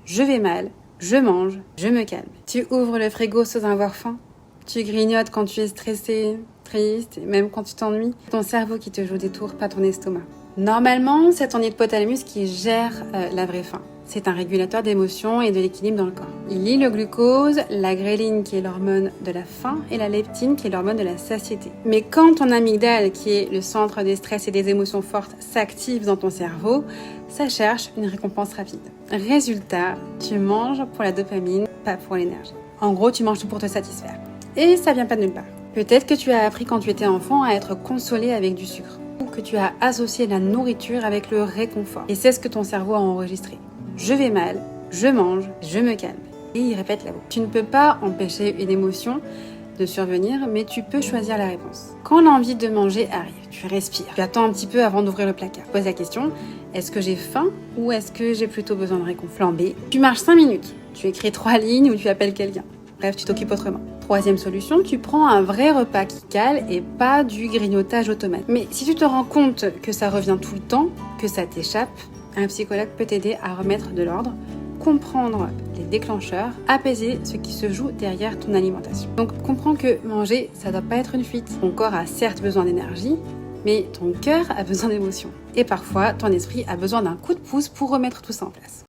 je vais mal, je mange, je me calme. Tu ouvres le frigo sans avoir faim. Tu grignotes quand tu es stressé, triste, et même quand tu t'ennuies. C'est ton cerveau qui te joue des tours, pas ton estomac. Normalement, c'est ton hypothalamus qui gère la vraie faim. C'est un régulateur d'émotions et de l'équilibre dans le corps. Il lie le glucose, la gréline qui est l'hormone de la faim et la leptine qui est l'hormone de la satiété. Mais quand ton amygdale, qui est le centre des stress et des émotions fortes, s'active dans ton cerveau, ça cherche une récompense rapide. Résultat, tu manges pour la dopamine, pas pour l'énergie. En gros, tu manges tout pour te satisfaire. Et ça vient pas de nulle part. Peut-être que tu as appris quand tu étais enfant à être consolé avec du sucre. Ou que tu as associé la nourriture avec le réconfort. Et c'est ce que ton cerveau a enregistré. Je vais mal, je mange, je me calme. Et il répète la boucle. Tu ne peux pas empêcher une émotion de survenir, mais tu peux choisir la réponse. Quand l'envie de manger arrive, tu respires. Tu attends un petit peu avant d'ouvrir le placard. Pose la question, est-ce que j'ai faim ou est-ce que j'ai plutôt besoin de réconfort? Plan B, tu marches 5 minutes. Tu écris 3 lignes ou tu appelles quelqu'un. Bref, tu t'occupes autrement. Troisième solution, tu prends un vrai repas qui cale et pas du grignotage automatique. Mais si tu te rends compte que ça revient tout le temps, que ça t'échappe, un psychologue peut t'aider à remettre de l'ordre, comprendre les déclencheurs, apaiser ce qui se joue derrière ton alimentation. Donc comprends que manger, ça doit pas être une fuite. Ton corps a certes besoin d'énergie, mais ton cœur a besoin d'émotion. Et parfois, ton esprit a besoin d'un coup de pouce pour remettre tout ça en place.